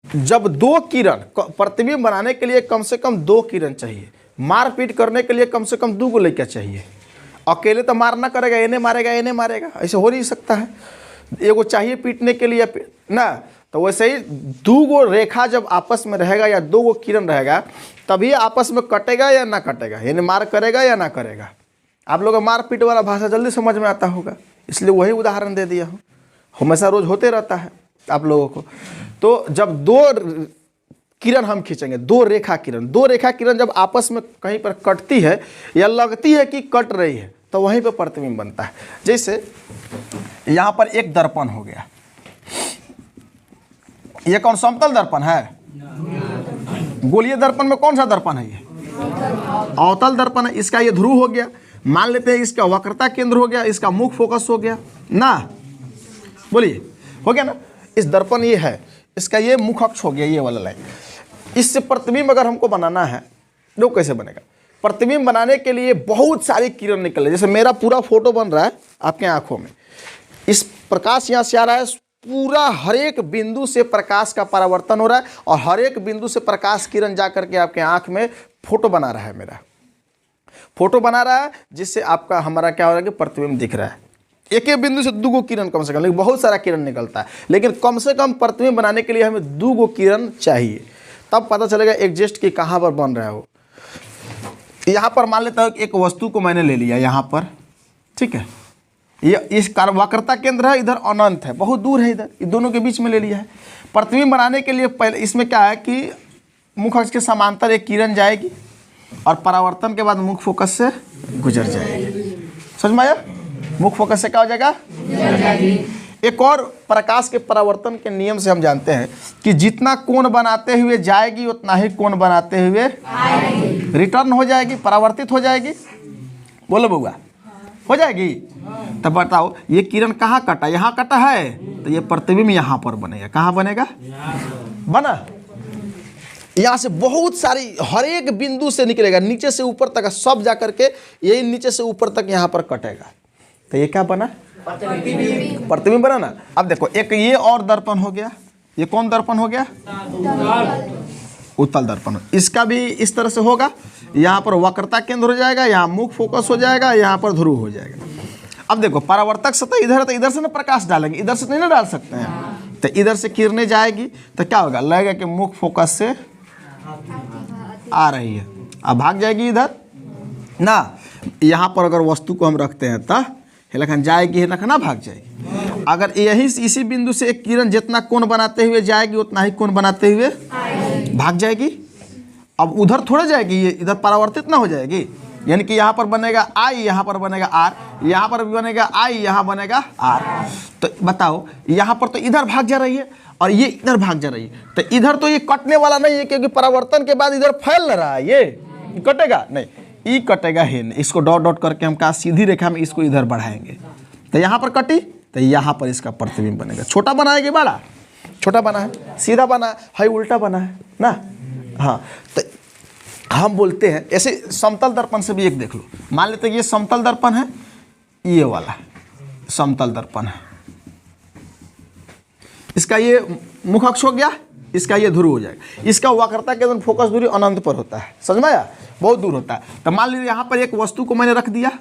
जब दो किरण, प्रतिबिंब बनाने के लिए कम से कम दो किरण चाहिए, मारपीट करने के लिए कम से कम दो को लेकर चाहिए। अकेले तो मार ना करेगा, इन्हें मारेगा, ऐसे हो नहीं सकता है। एगो चाहिए पीटने के लिए ना, तो वैसे ही दो गो रेखा जब आपस में रहेगा या दो गो किरण रहेगा तभी आपस में कटेगा या ना कटेगा, यानी मार करेगा या ना करेगा। आप लोगों को मारपीट वाला भाषा जल्दी समझ में आता होगा, इसलिए वही उदाहरण दे दिया हूँ। हमेशा रोज होते रहता है आप लोगों को। तो जब दो किरण हम खींचेंगे, दो रेखा किरण जब आपस में कहीं पर कटती है या लगती है कि कट रही है तो वहीं पर प्रतिबिंब बनता है। जैसे यहाँ पर एक दर्पण हो गया, ये कौन समतल दर्पण है? गोलीय दर्पण में कौन सा दर्पण है? ये अवतल दर्पण है। इसका ये ध्रुव हो गया, मान लेते हैं इसका वक्रता केंद्र हो गया, इसका मुख फोकस हो गया ना, बोलिए हो गया ना। इस दर्पण ये है, इसका ये मुख अक्ष हो गया, ये वाला लाइन। इससे प्रतिबिंब अगर हमको बनाना है तो कैसे बनेगा? प्रतिबिंब बनाने के लिए बहुत सारी किरण निकल रही है। जैसे मेरा पूरा फोटो बन रहा है आपके आंखों में, इस प्रकाश यहाँ से आ रहा है, पूरा हर एक बिंदु से प्रकाश का परावर्तन हो रहा है और हर एक बिंदु से प्रकाश किरण जा करके आपके आंख में फोटो बना रहा है, मेरा फोटो बना रहा है, जिससे आपका हमारा क्या हो रहा है कि प्रतिबिंब दिख रहा है। एक एक बिंदु से दो गो किरण कम से कम, लेकिन बहुत सारा किरण निकलता है, लेकिन कम से कम प्रतिबिंब बनाने के लिए हमें दो गो किरण चाहिए, तब पता चलेगा एग्जिस्ट कि कहाँ पर बन रहा है वो। यहाँ पर मान लेता हूँ एक वस्तु को मैंने ले लिया यहाँ पर, ठीक है, ये इस वक्रता केंद्र है, इधर अनंत है, बहुत दूर है, इधर दोनों के बीच में ले लिया है। प्रतिबिंब बनाने के लिए पहले इसमें क्या है कि मुख अक्ष के समांतर एक किरण जाएगी और परावर्तन के बाद मुख फोकस से गुजर जाएगी। समझ में आया? मुख फोकस से क्या हो जाएगा? एक और प्रकाश के परावर्तन के नियम से हम जानते हैं कि जितना कोण बनाते हुए जाएगी उतना ही कोण बनाते हुए रिटर्न हो जाएगी, परावर्तित हो जाएगी। बोलो बउआ, हो जाएगी। तब बताओ ये किरण कहाँ कटा? यहाँ कटा है, तो ये प्रतिबिंब यहाँ पर बनेगा। कहाँ बनेगा? बना। यहाँ से बहुत सारी हर एक बिंदु से निकलेगा, नीचे से ऊपर तक सब जा करके यही नीचे से ऊपर तक यहाँ पर कटेगा, तो ये क्या बना? प्रतिबिंब बना ना। अब देखो एक ये और दर्पण हो गया, ये कौन दर्पण हो गया? उत्तल दर्पण। इसका भी इस तरह से होगा, यहाँ पर वक्रता केंद्र हो जाएगा, यहाँ मुख फोकस हो जाएगा, यहाँ पर ध्रुव हो जाएगा। अब देखो परावर्तक सतह इधर है तो इधर से ना प्रकाश डालेंगे, इधर से नहीं ना डाल सकते हैं, तो इधर से किरणें जाएगी तो क्या होगा? लगेगा कि मुख फोकस से आ रही है, अब भाग जाएगी इधर ना। यहाँ पर अगर वस्तु को हम रखते हैं तो हेलखन जाएगी, हेलखन ना भाग जाएगी। अगर यही इसी बिंदु से एक किरण जितना कोण बनाते हुए जाएगी उतना ही कोण बनाते हुए भाग जाएगी। अब उधर थोड़ा जाएगी, ये इधर परावर्तित ना हो जाएगी, यानी कि यहाँ पर बनेगा आई, यहाँ पर बनेगा आर, यहाँ पर भी बनेगा आई, यहाँ बनेगा आर। तो बताओ यहाँ पर तो इधर भाग जा रही है और ये इधर भाग जा रही है, तो इधर तो ये कटने वाला नहीं है, क्योंकि परावर्तन के बाद इधर फैल ना रहा है, ये कटेगा नहीं, ई कटेगा ही नहीं। इसको डॉट डॉट करके हम कहा सीधी रेखा में इसको इधर बढ़ाएंगे, तो यहाँ पर कटी तो यहाँ पर इसका प्रतिबिंब बनेगा। छोटा बना है कि बड़ा? छोटा बना है, सीधा बना है, उल्टा बना है ना। हाँ, तो हम बोलते हैं ऐसे समतल दर्पण से भी एक देख लो, मान लेते हैं ये समतल दर्पण है, ये वाला समतल दर्पण है, इसका ये मुख अक्ष हो गया, इसका ये ध्रुव हो जाएगा। इसका वक्रता के अंदर फोकस दूरी अनंत पर होता है, समझ में आया? बहुत दूर होता है। तो मान लीजिए यहाँ पर एक वस्तु को मैंने रख दिया,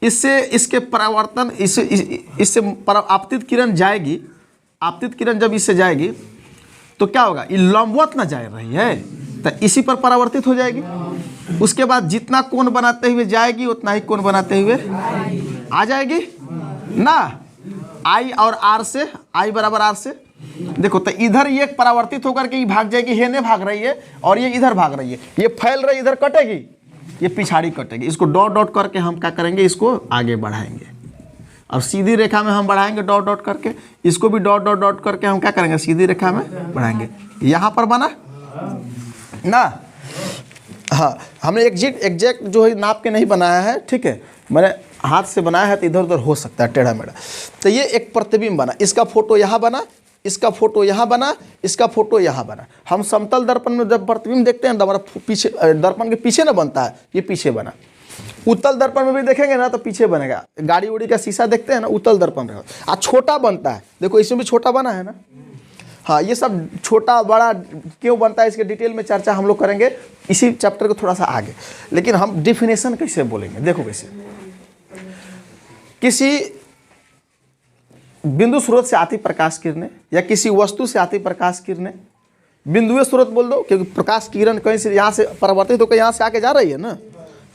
इससे इसके परावर्तन इससे आपतित किरण जाएगी, आपतित किरण जब इससे जाएगी तो क्या होगा? ये लंबवत ना जा रही है तो इसी पर परावर्तित हो जाएगी। उसके बाद जितना कोण बनाते हुए जाएगी उतना ही कोण बनाते हुए आ जाएगी ना। आई और आर से, आई बराबर आर से देखो, तो इधर ये परावर्तित होकर के भाग जाएगी, ये नहीं भाग रही है और ये इधर भाग रही है, ये फैल रही इधर कटेगी, ये पिछाड़ी कटेगी। इसको डॉट डॉट करके हम क्या करेंगे? इसको आगे बढ़ाएंगे। अब सीधी रेखा में हम बढ़ाएंगे डॉट डॉट करके, इसको भी डॉट डॉट डॉट करके हम क्या करेंगे? सीधी रेखा में बढ़ाएंगे। यहाँ पर बना ना। हाँ, हमने एग्जैक्ट जो है नाप के नहीं बनाया है, ठीक है, मैंने हाथ से बनाया है तो इधर उधर हो सकता है टेढ़ा मेढ़ा। तो ये एक प्रतिबिंब बना, इसका फोटो यहाँ बना, इसका फोटो यहाँ बना, इसका फोटो यहाँ बना। हम समतल दर्पण में जब प्रतिबिंब देखते हैं तो हमारा पीछे दर्पण के पीछे ना बनता है, ये पीछे बना। उत्तल दर्पण में भी देखेंगे ना तो पीछे बनेगा। गाड़ी उड़ी का शीशा देखते हैं ना, उत्तल दर्पण रहेगा। छोटा बनता है, देखो इसमें भी छोटा बना है ना, हाँ, ये सब छोटा बड़ा क्यों बनता है इसके डिटेल में चर्चा हम लोग करेंगे इसी चैप्टर को थोड़ा सा आगे। लेकिन हम डिफिनेशन कैसे बोलेंगे, देखो कैसे। किसी बिंदु स्रोत से आती प्रकाश किरणें या किसी वस्तु से आती प्रकाश किरणें, बिंदुए स्रोत बोल दो क्योंकि प्रकाश किरण कहीं से यहाँ से परावर्तित होकर यहाँ से आके जा रही है ना,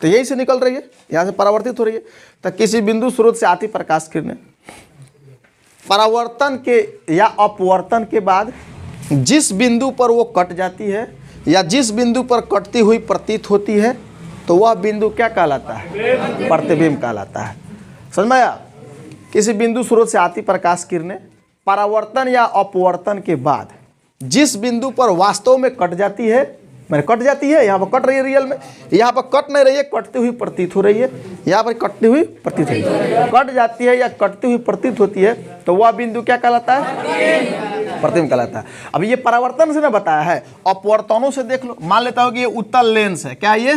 तो यही से निकल रही है, यहाँ से परावर्तित हो रही है। तो किसी बिंदु स्रोत से आती प्रकाश किरणें परावर्तन के या अपवर्तन के बाद जिस बिंदु पर वो कट जाती है या जिस बिंदु पर कटती हुई प्रतीत होती है, तो वह बिंदु क्या कहलाता है? प्रतिबिंब कहलाता है। समझ में आया? किसी बिंदु स्रोत से आती प्रकाश किरणें परावर्तन या अपवर्तन के बाद जिस बिंदु पर वास्तव में कट जाती है, मैंने कट जाती है, यहाँ पर कट रही है रियल में, यहाँ पर कट नहीं रही है, कटती हुई प्रतीत हो रही है, यहाँ पर कटती हुई प्रतीत होती है, कट जाती है या कटती हुई प्रतीत होती है, तो वह बिंदु क्या कहलाता है? प्रतिबिंब कहलाता है। अब ये परावर्तन से ना बताया है, अपवर्तनों से देख लो। मान लेता हूँ कि ये उत्तल लेंस है, क्या ये?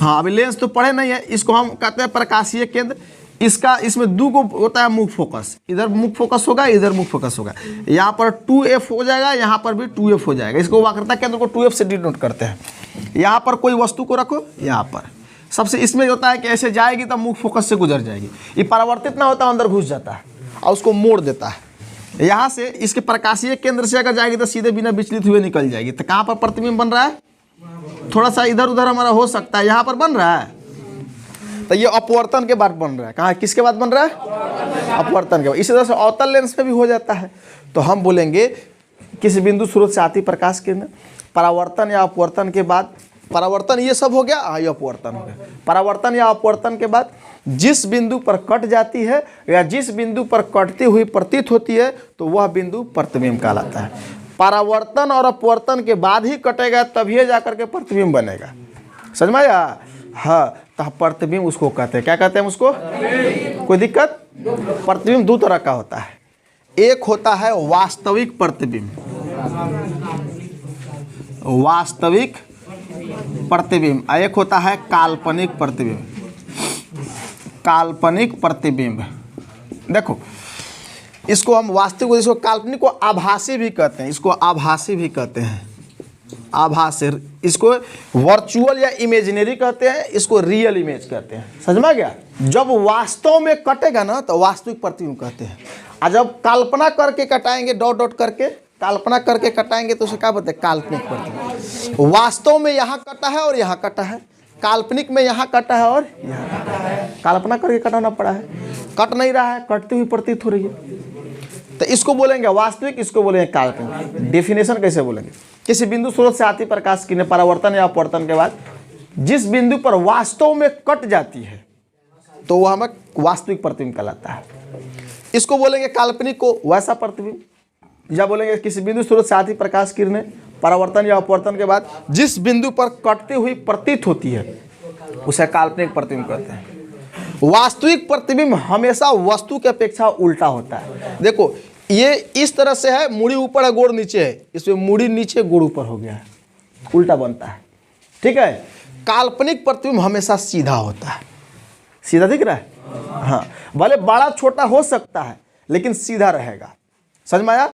हाँ, अभी लेंस तो पढ़े नहीं है, इसको हम कहते हैं प्रकाशीय केंद्र। इसका इसमें दो को होता है मुख फोकस, इधर मुख फोकस होगा, इधर मुख फोकस होगा। यहाँ पर 2f हो जाएगा, यहाँ पर भी 2f हो जाएगा। इसको वक्रता केंद्र को 2f से डिनोट करते हैं। यहाँ पर कोई वस्तु को रखो, यहाँ पर सबसे इसमें होता है कि ऐसे जाएगी तो मुख फोकस से गुजर जाएगी, ये परावर्तित ना होता, अंदर घुस जाता है और उसको मोड़ देता है। यहाँ से इसके प्रकाशीय केंद्र से अगर जाएगी तो सीधे बिना विचलित हुए निकल जाएगी। तो कहाँ पर प्रतिबिंब बन रहा है? थोड़ा सा इधर उधर हमारा हो सकता है, यहाँ पर बन रहा है, तो ये अपवर्तन के बाद बन रहा है। कहाँ, किसके बाद बन रहा है? अपवर्तन के बाद। इसी तरह से अवतल लेंस में भी हो जाता है। तो हम बोलेंगे किसी बिंदु स्रोत से आती प्रकाश किरण परावर्तन या अपवर्तन के बाद, परावर्तन ये सब हो गया, हाँ ये अपवर्तन हो गया। परावर्तन या अपवर्तन के बाद जिस बिंदु पर कट जाती है या जिस बिंदु पर कटती हुई प्रतीत होती है, तो वह बिंदु प्रतिबिंब कहलाता है। परावर्तन और अपवर्तन के बाद ही कटेगा, तभी जाकर के प्रतिबिंब बनेगा। समझ में आया? हाँ, तो प्रतिबिंब उसको कहते हैं। क्या कहते हैं उसको? कोई दिक्कत? प्रतिबिंब दो तरह का होता है। एक होता है वास्तविक प्रतिबिंब, वास्तविक प्रतिबिंब, और एक होता है काल्पनिक प्रतिबिंब। काल्पनिक प्रतिबिंब, देखो इसको हम वास्तविक, इसको काल्पनिक को आभासी भी कहते हैं, इसको आभासी भी कहते हैं। आभासी, इसको वर्चुअल या इमेजिनरी कहते हैं, इसको रियल इमेज कहते हैं। समझ में गया? जब वास्तव में कटेगा ना तो वास्तविक प्रतिबिंब कहते हैं, और जब कल्पना करके कटाएंगे, डॉट डॉट करके कल्पना करके कटाएंगे तो उसे क्या बोलते हैं? काल्पनिक प्रतिबिंब। वास्तव में यहाँ कटा है और यहाँ कटा है, काल्पनिक में यहाँ कटा है और यहाँ कटा है। कल्पना करके कटाना पड़ा है, कट नहीं रहा है, कटती हुई प्रतीत हो रही है, तो इसको बोलेंगे वास्तविक, इसको बोलेंगे काल्पनिक। डेफिनेशन कैसे बोलेंगे? किसी बिंदु स्रोत से आती प्रकाश किरणें परावर्तन या अपवर्तन के बाद जिस बिंदु पर वास्तव में कट जाती है, तो वह हमें वास्तविक प्रतिबिंब कहलाता है। इसको बोलेंगे काल्पनिक को वैसा प्रतिबिंब। या बोलेंगे किसी बिंदु स्रोत से आती प्रकाश किरणें परावर्तन या अपवर्तन के बाद जिस बिंदु पर कटती हुई प्रतीत होती है, उसे काल्पनिक प्रतिबिंब कहते हैं। वास्तविक प्रतिबिंब हमेशा वस्तु की अपेक्षा उल्टा होता है। देखो ये इस तरह से है, मुड़ी ऊपर है, गोड़ नीचे है, इसमें मुड़ी नीचे गोड़ ऊपर हो गया है, उल्टा बनता है। ठीक है? काल्पनिक प्रतिबिंब हमेशा सीधा होता है। सीधा दिख रहा है? हाँ, भले बड़ा छोटा हो सकता है लेकिन सीधा रहेगा। समझ में आया?